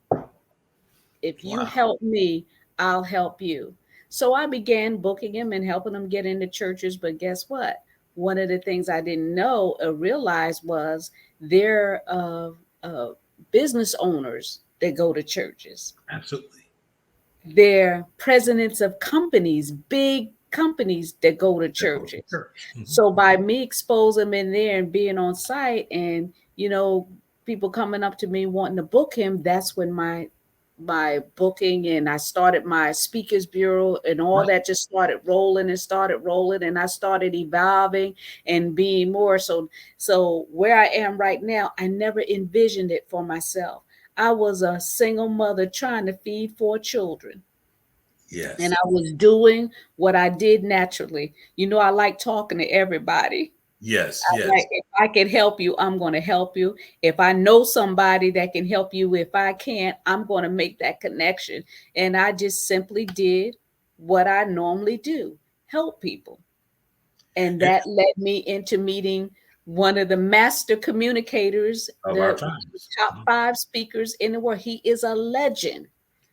if you Wow. help me, I'll help you. So I began booking them and helping them get into churches. But guess what? One of the things I didn't know or realize was they're business owners that go to churches. Absolutely. They're presidents of companies, big companies that go to That go to churches. church. So by me exposing them in there and being on site and, people coming up to me wanting to book him, that's when my booking, and I started my speakers bureau, and all Right. that just started rolling, and I started evolving and being more so where I am right now. I never envisioned it for myself. I was a single mother trying to feed four children. And Yes. I was doing what I did naturally. I like talking to everybody. Yes. I Yes. like, if I can help you, I'm going to help you. If I know somebody that can help you, if I can't, I'm going to make that connection. And I just simply did what I normally do, help people. And And that led me into meeting one of the master communicators, of our the times. top five speakers in the world. He is a legend.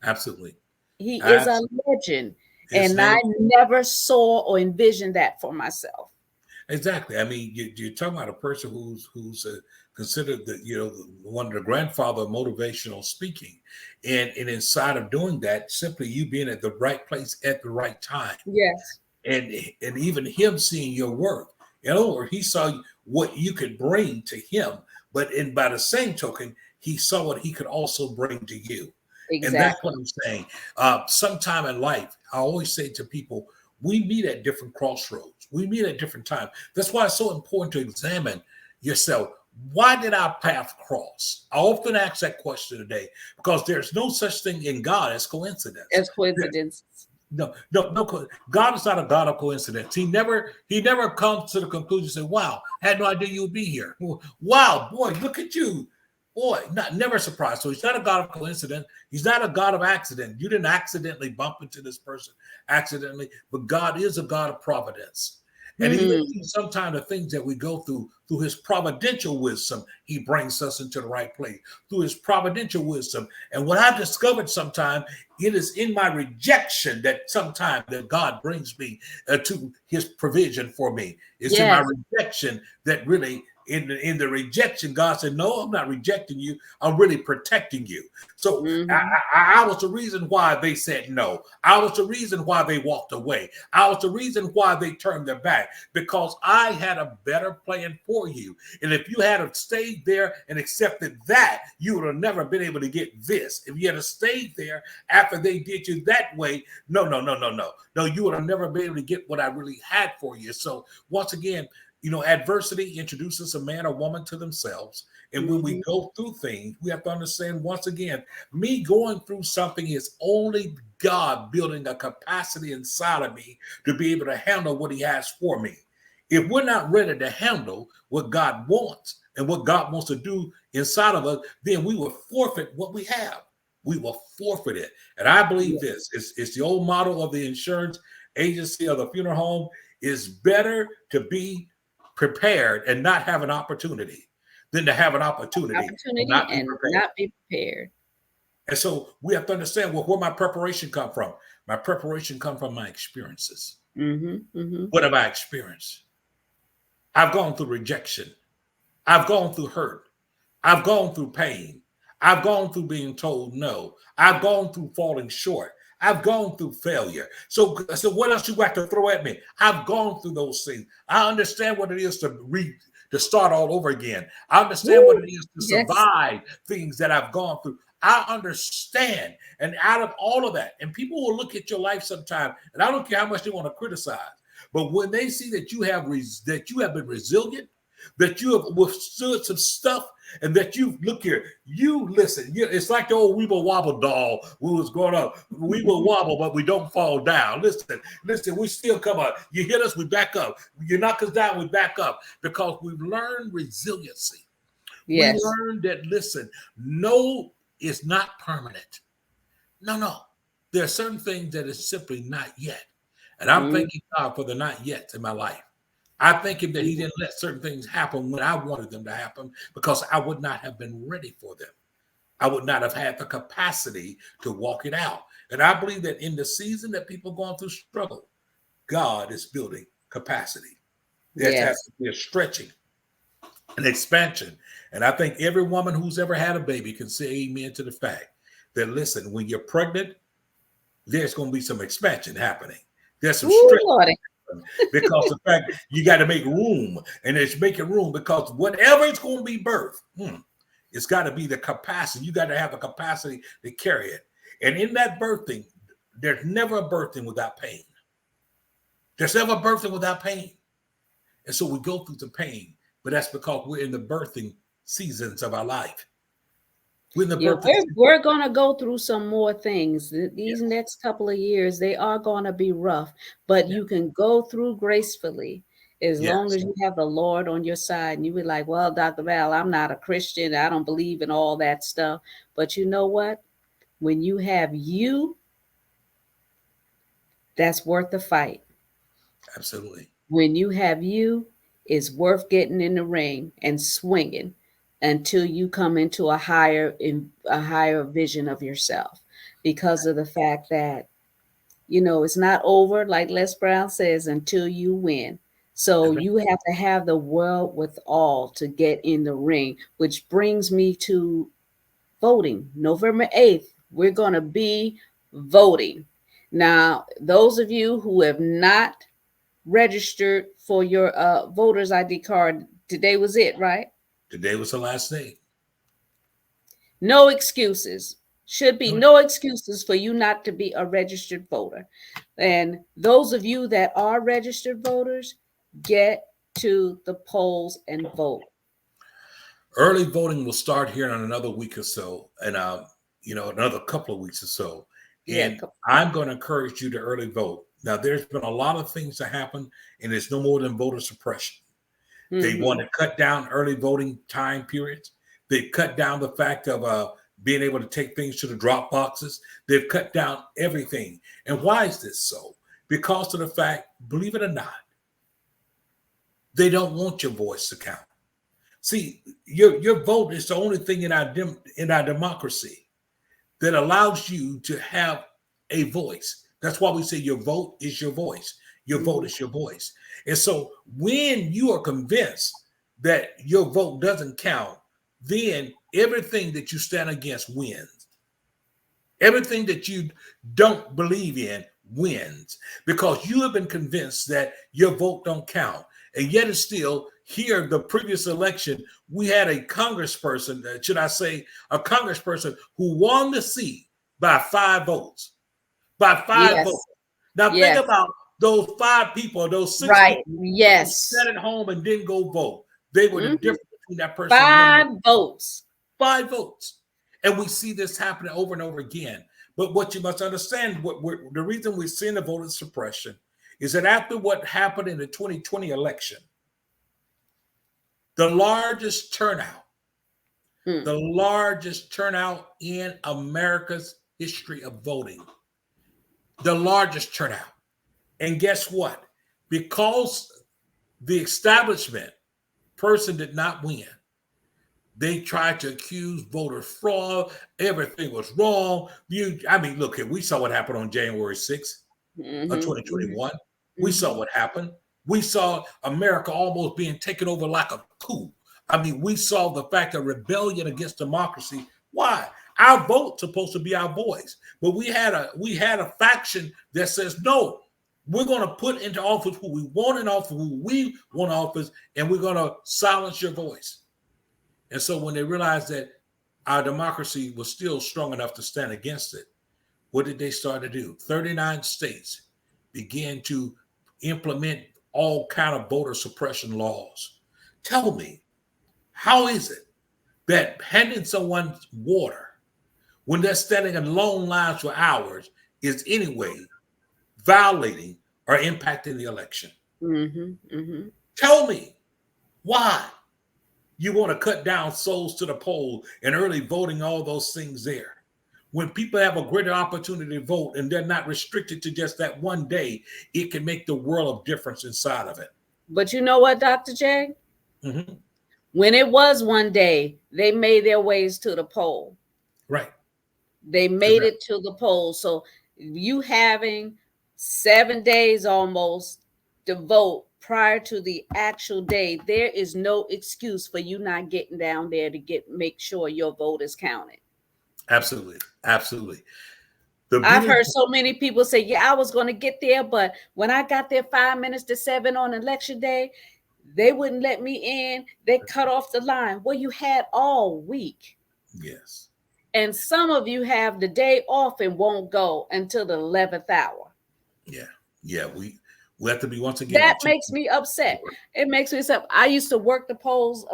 Absolutely. He is a Absolutely. legend. His And I name. never saw or envisioned that for myself. Exactly. I mean, you're talking about a person who's considered one of the grandfather of motivational speaking, and inside of doing that, simply you being at the right place at the right time, Yes. and even him seeing your work. In other words, he saw what you could bring to him, but in by the same token, he saw what he could also bring to you. And that's what Exactly. I'm saying. Sometime in life, I always say to people, we meet at different crossroads. We meet at different times. That's why it's so important to examine yourself. Why did our path cross? I often ask that question today because there's no such thing in God as coincidence. As coincidence. No. God is not a God of coincidence. He never comes to the conclusion and say, "Wow, I had no idea you would be here. Wow, boy, look at you, boy." Not never surprised. So he's not a God of coincidence. He's not a God of accident. You didn't accidentally bump into this person accidentally, but God is a God of providence. And even Hmm. through sometimes the things that we go through his providential wisdom, he brings us into the right place. Through his providential wisdom. And what I've discovered sometimes, it is in my rejection that sometimes that God brings me to his provision for me. It's in my Yes. rejection that really in the rejection, God said, "No, I'm not rejecting you. I'm really protecting you." So Hmm. I was the reason why they said no. I was the reason why they walked away. I was the reason why they turned their back because I had a better plan for you. And if you had stayed there and accepted that, you would have never been able to get this. If you had stayed there after they did you that way, no, you would have never been able to get what I really had for you. So once again, adversity introduces a man or woman to themselves. And when we Hmm. go through things, we have to understand once again, me going through something is only God building a capacity inside of me to be able to handle what he has for me. If we're not ready to handle what God wants and what God wants to do inside of us, then we will forfeit what we have. We will forfeit it. And I believe Yes. this. It's the old model of the insurance agency or the funeral home. Is better to be prepared and not have an opportunity than to have an opportunity and Opportunity not be and prepared. not be prepared. And so we have to understand where my preparation come from. My preparation come from my experiences. Hmm. Hmm. What have I experienced? I've gone through rejection. I've gone through hurt. I've gone through pain. I've gone through being told no. I've gone through falling short. I've gone through failure. So what else you got to throw at me? I've gone through those things. I understand what it is to start all over again. I understand what Woo! it is to Yes. survive things that I've gone through. I understand. And out of all of that, and people will look at your life sometime, and I don't care how much they want to criticize, but when they see that that you have been resilient, that you have withstood some stuff, and that you look here, you listen. It's like the old Weeble Wobble doll who was growing up. We will wobble, but we don't fall down. Listen, we still come up. You hit us, we back up. You knock us down, we back up because we've learned resiliency. We Yes. learned that, listen, no is not permanent. No. There are certain things that is simply not yet. And I'm Hmm. thanking God for the not yet in my life. I thank him that he Hmm. didn't let certain things happen when I wanted them to happen because I would not have been ready for them. I would not have had the capacity to walk it out. And I believe that in the season that people are going through struggle, God is building capacity. There has Yes. to be a stretching, an expansion. And I think every woman who's ever had a baby can say amen to the fact that, listen, when you're pregnant, there's going to be some expansion happening. There's some Ooh, stretch Lordy. because the fact you got to make room, and it's making room because whatever it's going to be birthed, it's got to be the capacity. You got to have the capacity to carry it. And in that birthing, there's never a birthing without pain. There's never a birthing without pain. And so we go through the pain, but that's because we're in the birthing seasons of our life. We're in the Yeah, birthing season. we're going to go through some more things. These Yes. next couple of years, they are going to be rough, but Yes. you can go through gracefully as long Yes. as you have the Lord on your side. And you be like, well, Dr. Val, I'm not a Christian. I don't believe in all that stuff. But you know what? When you have you, that's worth the fight. Absolutely. When you have you, it's worth getting in the ring and swinging until you come into a higher vision of yourself, because of the fact that it's not over, like Les Brown says, until you win. So Amen. you have to have the world with all to get in the ring, which brings me to voting. November 8th, we're going to be voting. Now, those of you who have not registered for your voters ID card, today was it, right? Today was the last day. No excuses. Should be no excuses for you not to be a registered voter. And those of you that are registered voters, get to the polls and vote. Early voting will start here in another week or so, and another couple of weeks or so. Yeah. And I'm going to encourage you to early vote. Now, there's been a lot of things that happen, and it's no more than voter suppression. They Mm-hmm. want to cut down early voting time periods. They've cut down the fact of being able to take things to the drop boxes. They've cut down everything. And why is this so? Because of the fact, believe it or not, they don't want your voice to count. See, your vote is the only thing in our democracy that allows you to have a voice. That's why we say your vote is your voice. Your vote is your voice. And so when you are convinced that your vote doesn't count, then everything that you stand against wins. Everything that you don't believe in wins because you have been convinced that your vote don't count. And yet and still, here, the previous election, we had a congressperson, should I say, a congressperson who won the seat by 5 votes. By 5 votes. Yes. Now think Yes. about those 5 people, those 6 Right. people who Yes. sat at home and didn't go vote. They were the Mm-hmm. difference between that person winning 5 votes. 5 votes. And we see this happening over and over again. But what you must understand, the reason we're seeing the voter suppression is that after what happened in the 2020 election, the largest turnout in America's history of voting, the largest turnout. And guess what? Because the establishment person did not win, they tried to accuse voter fraud. Everything was wrong. Look, we saw what happened on January 6th of Mm-hmm. 2021. We Mm-hmm. saw what happened. We saw America almost being taken over like a coup. We saw the fact of rebellion against democracy. Why? Our vote's supposed to be our voice, but we had a faction that says no. We're going to put into office who we want in office, who we want in office, and we're going to silence your voice. And so when they realized that our democracy was still strong enough to stand against it, what did they start to do? 39 states began to implement all kind of voter suppression laws. Tell me, how is it that handing someone water when they're standing in long lines for hours is anyway violating or impacting the election? Mm-hmm. Mm-hmm. Tell me why you want to cut down souls to the poll and early voting, all those things there. When people have a greater opportunity to vote and they're not restricted to just that one day, it can make the world of difference inside of it. But you know what, Dr. J? Mm-hmm. When it was one day, they made their ways to the poll. Right. They made it to the polls. So you having 7 days almost to vote prior to the actual day, there is no excuse for you not getting down there to make sure your vote is counted. Absolutely. Absolutely. The I've beauty. heard so many people say, yeah, I was going to get there, but when I got there 5 minutes to 7 on election day, they wouldn't let me in. They cut off the line. Well, you had all week. Yes. And some of you have the day off and won't go until the 11th hour. Yeah. Yeah. We have to be, once again, That makes me upset. It makes me upset. I used to work the polls.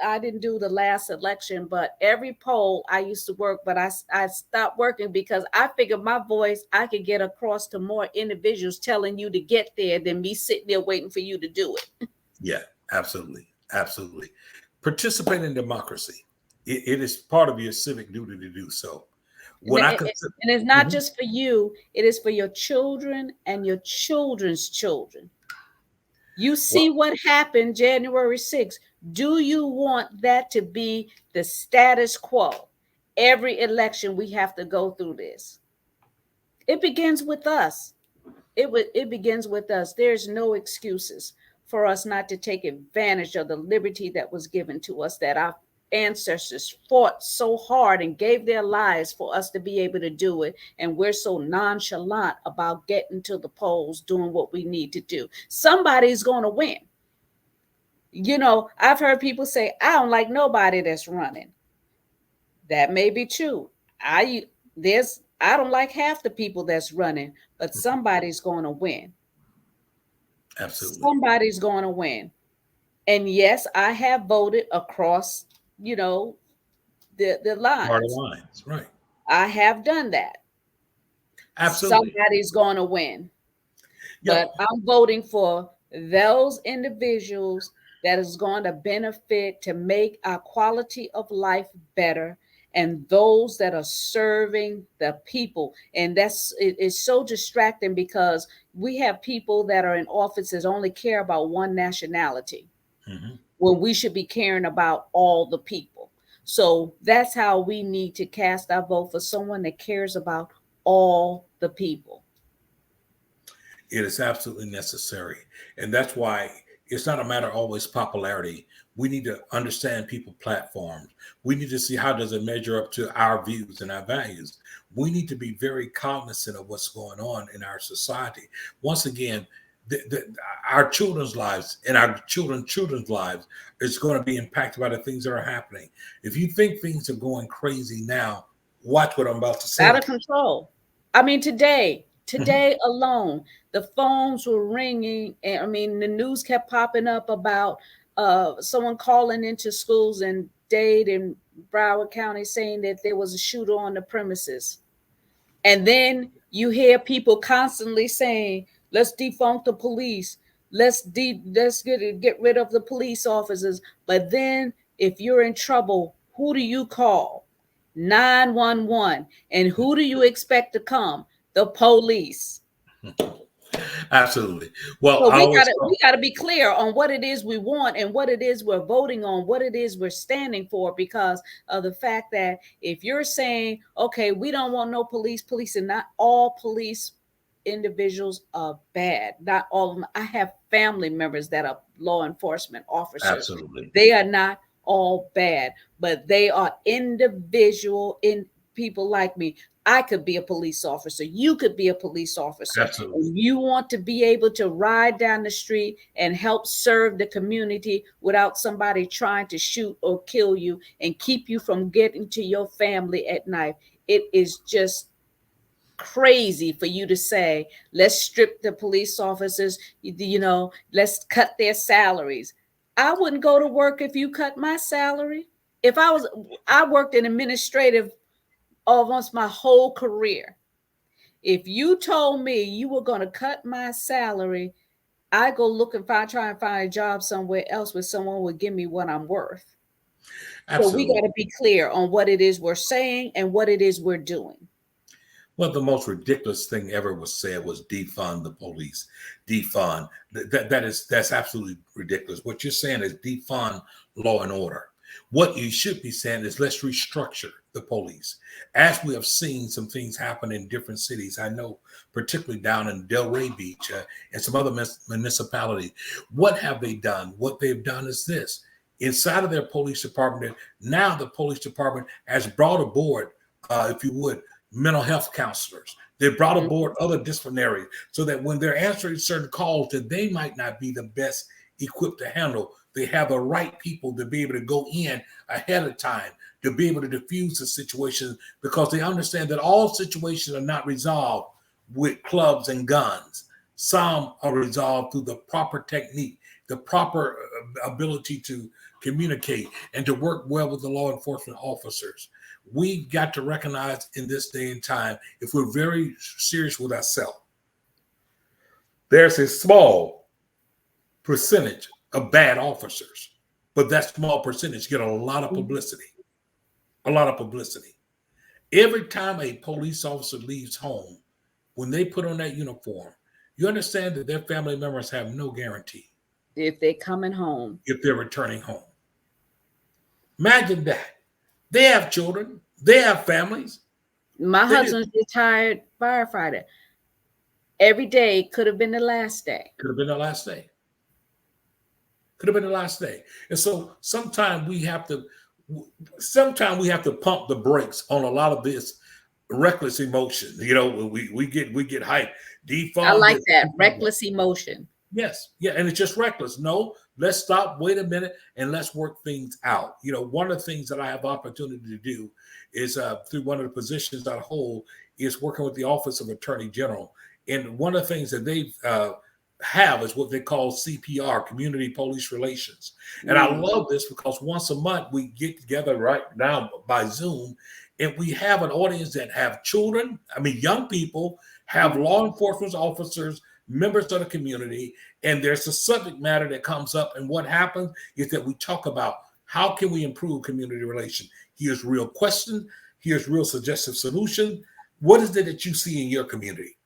I didn't do the last election, but every poll I used to work. But I stopped working because I figured my voice I could get across to more individuals telling you to get there than me sitting there waiting for you to do it. Yeah, absolutely. Absolutely. Participate in democracy. It is part of your civic duty to do so. And When I consider, it's not Mhm. just for you; it is for your children and your children's children. You see Well, what happened January 6th. Do you want that to be the status quo? Every election we have to go through this. It begins with us. It begins with us. There's no excuses for us not to take advantage of the liberty that was given to us, that our ancestors fought so hard and gave their lives for us to be able to do it. And we're so nonchalant about getting to the polls, doing what we need to do. Somebody's going to win. I've heard people say, I don't like nobody that's running. That may be true. I don't like half the people that's running, but somebody's going to win. absolutely. Somebody's going to win. And yes, I have voted across, you know, the Party lines. lines. Right. I have done that. Absolutely. Somebody's going to win. Yeah. But I'm voting for those individuals that is going to benefit to make our quality of life better, and those that are serving the people. And it's so distracting because we have people that are in office that only care about one nationality Hmm. when we should be caring about all the people. So that's how we need to cast our vote, for someone that cares about all the people. It is absolutely necessary. And that's why it's not a matter of always popularity. We need to understand people platforms. We need to see how does it measure up to our views and our values. We need to be very cognizant of what's going on in our society. Once again, our children's lives and our children's lives is going to be impacted by the things that are happening. If you think things are going crazy now, watch what I'm about to Out say. of control. I mean, today, Mhm. today alone, the phones were ringing, and I mean, the news kept popping up about someone calling into schools in Dade and Broward County saying that there was a shooter on the premises. And then you hear people constantly saying, "Let's defund the police. Let's get rid of the police officers." But then, if you're in trouble, who do you call? 911. And who do you expect to come? The police. Absolutely. Well, So I we always gotta we gotta be clear on what it is we want and what it is we're voting on, what it is we're standing for, because of the fact that if you're saying, okay, we don't want no police, and not all police individuals are bad. Not all of them. I have family members that are law enforcement officers. absolutely. They are not all bad, but they are individual in people like me. I could be a police officer. You could be a police officer. Absolutely. And you want to be able to ride down the street and help serve the community without somebody trying to shoot or kill you and keep you from getting to your family at night. It is just crazy for you to say, let's strip the police officers, let's cut their salaries. I wouldn't go to work if you cut my salary. If I worked in administrative almost my whole career. If you told me you were going to cut my salary, I go look and try and find a job somewhere else where someone would give me what I'm worth. So we Absolutely. got to be clear on what it is we're saying and what it is we're doing. Well, the most ridiculous thing ever was said was defund the police. Defund. That's absolutely ridiculous. What you're saying is defund law and order. What you should be saying is let's restructure the police. As we have seen some things happen in different cities, I know particularly down in Delray Beach and some other municipalities, what have they done? What they've done is this. Inside of their police department, now the police department has brought aboard, if you would, mental health counselors. They brought aboard other disciplinaries so that when they're answering certain calls that they might not be the best equipped to handle, they have the right people to be able to go in ahead of time to be able to diffuse the situation, because they understand that all situations are not resolved with clubs and guns. Some are resolved through the proper technique, the proper ability to communicate and to work well with the law enforcement officers. We've got to recognize in this day and time, if we're very serious with ourselves, there's a small percentage of bad officers, but that small percentage get a lot of publicity. A lot of publicity. Every time a police officer leaves home, when they put on that uniform, you understand that their family members have no guarantee if they're coming home, if they're returning home. Imagine that. They have children, they have families. My husband's retired firefighter. Every day could have been the last day. Could have been the last day. Could have been the last day. And so sometimes we have to pump the brakes on a lot of this reckless emotion. You know, we get hyped. Defund. I like that. Reckless emotion. Yes. Yeah. And it's just reckless. No, let's stop, wait a minute, and let's work things out. You know, one of the things that I have opportunity to do is through one of the positions that I hold is working with the Office of Attorney General. And one of the things that they have is what they call CPR, Community Police Relations. And I love this because once a month we get together right now by Zoom, and we have an audience that have children, young people, have law enforcement officers, members of the community, and there's a subject matter that comes up. And what happens is that we talk about how can we improve community relations. Here's real questions. Here's real suggestive solution. What is it that you see in your community?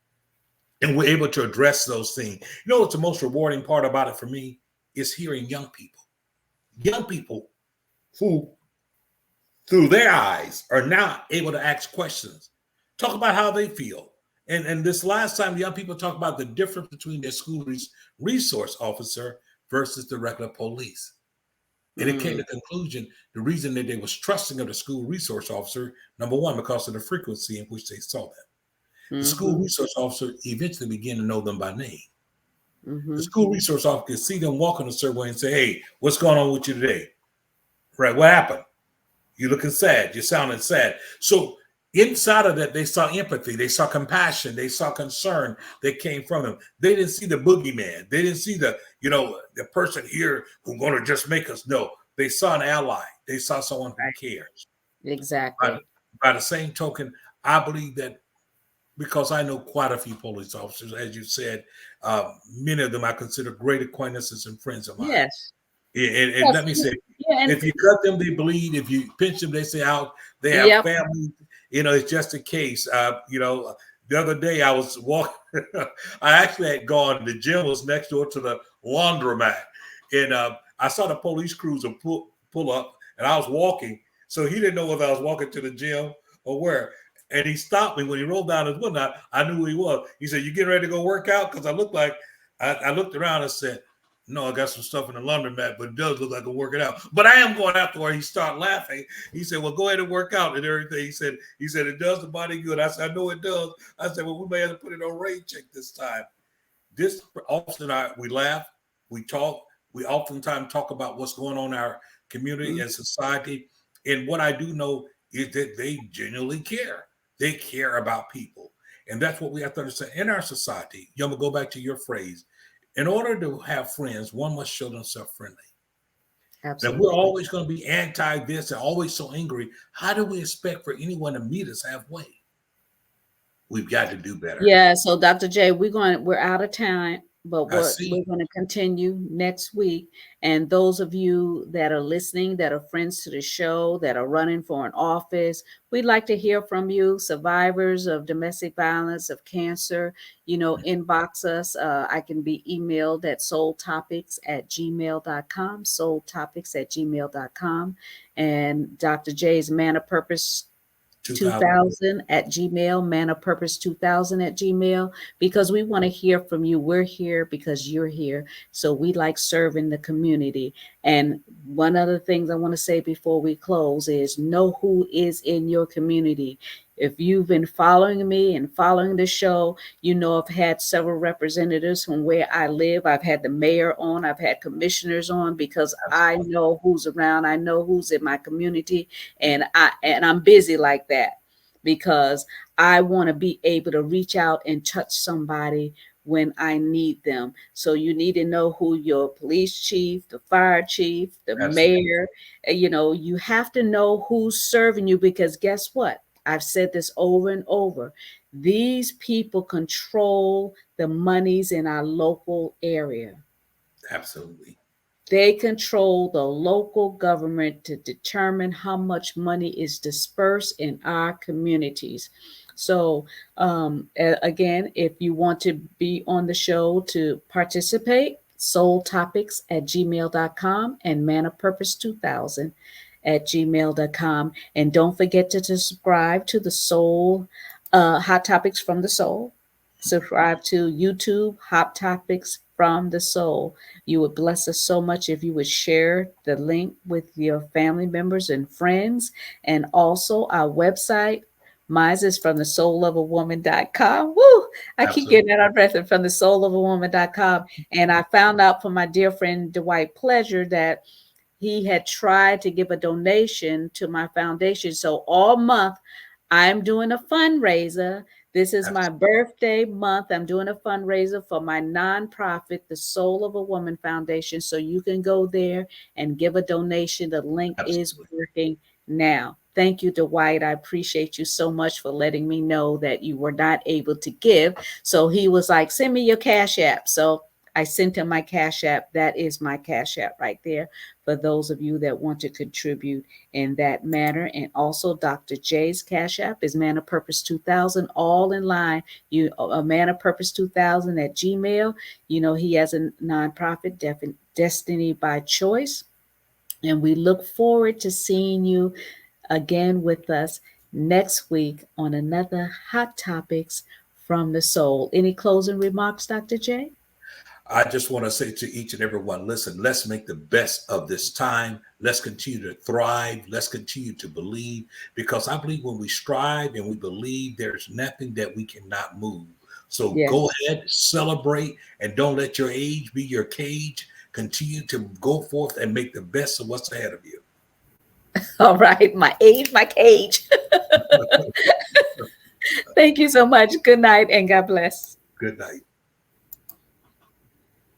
And we're able to address those things. You know what's the most rewarding part about it for me is hearing young people who, through their eyes, are now able to ask questions, talk about how they feel. And this last time, young people talk about the difference between their school resource officer versus the regular police. And it came to the conclusion, the reason that they was trusting of the school resource officer, number one, because of the frequency in which they saw them. The school resource officer eventually began to know them by name. The school resource officer could see them walking a certain way and say, hey, what's going on with you today? Right, what happened? You're looking sad. You're sounding sad. So inside of that, they saw empathy. They saw compassion. They saw concern that came from them. They didn't see the boogeyman. They didn't see the person here who's going to just make us know. They saw an ally. They saw someone who cares. Exactly. By the same token, I believe that because I know quite a few police officers, as you said, many of them I consider great acquaintances and friends of mine. Yes. And let me say, if you cut them, they bleed. If you pinch them, they say out. They have families. It's just a case. The other day I was walking. I actually had gone. The gym was next door to the laundromat, and I saw the police cruiser pull up, and I was walking. So he didn't know whether I was walking to the gym or where. And he stopped me when he rolled down his window. I knew who he was. He said, "You getting ready to go work out?" Because I looked around and said, "No, I got some stuff in the laundromat, but it does look like I'm working out. But I am going afterward." He started laughing. He said, "Well, go ahead and work out and everything." He said, "It does the body good." I said, "I know it does." I said, "Well, we may have to put it on rain check this time." This often we laugh, we talk, we oftentimes talk about what's going on in our community and society. And what I do know is that they genuinely care. They care about people. And that's what we have to understand in our society. I'm going to go back to your phrase. In order to have friends, one must show themselves friendly. Absolutely. That we're always going to be anti this and always so angry. How do we expect for anyone to meet us halfway? We've got to do better. Yeah. So Dr. J, we're out of time. but I what we're see. going to continue next week. And those of you that are listening, that are friends to the show, that are running for an office, we'd like to hear from you. Survivors of domestic violence, of cancer, inbox us. I can be emailed at soultopics@gmail.com, soultopics@gmail.com. And Dr. J's Man of Purpose 2000. 2000 at Gmail, Man of Purpose 2000 at Gmail, because we want to hear from you. We're here because you're here. So we like serving the community. And one of the things I want to say before we close is know who is in your community. If you've been following me and following the show, I've had several representatives from where I live. I've had the mayor on, I've had commissioners on, because I Absolutely. know who's around, I know who's in my community, and I'm busy like that because I want to be able to reach out and touch somebody when I need them. So you need to know who your police chief, the fire chief, the Absolutely. mayor, you have to know who's serving you, because guess what? I've said this over and over. These people control the monies in our local area. Absolutely. They control the local government to determine how much money is dispersed in our communities. So, again, if you want to be on the show to participate, soultopics@gmail.com and Man of Purpose 2000 at gmail.com. And don't forget to subscribe to the Soul, Hot Topics from the Soul. Subscribe to YouTube, Hot Topics from the Soul. You would bless us so much if you would share the link with your family members and friends. And also our website, mine is from the soulofawoman.com. Woo! I keep Absolutely. getting that on breath, from the soulofawoman.com. And I found out from my dear friend Dwight Pleasure that he had tried to give a donation to my foundation. So all month, I'm doing a fundraiser. This is my Absolutely. birthday month. I'm doing a fundraiser for my nonprofit, the Soul of a Woman Foundation. So you can go there and give a donation. The link is Absolutely. working now. Thank you, Dwight. I appreciate you so much for letting me know that you were not able to give. So he was like, send me your Cash App. So I sent him my Cash App. That is my Cash App right there for those of you that want to contribute in that manner. And also Dr. J's Cash App is Man of Purpose 2000, all in line. You a Man of Purpose 2000 at Gmail. He has a nonprofit, Destiny by Choice. And we look forward to seeing you again with us next week on another Hot Topics from the Soul. Any closing remarks, Dr. J? I just want to say to each and every one, listen, let's make the best of this time. Let's continue to thrive. Let's continue to believe, because I believe when we strive and we believe, there's nothing that we cannot move. So go Yes. ahead, celebrate, and don't let your age be your cage. Continue to go forth and make the best of what's ahead of you. All right. My age, my cage. Thank you so much. Good night and God bless. Good night.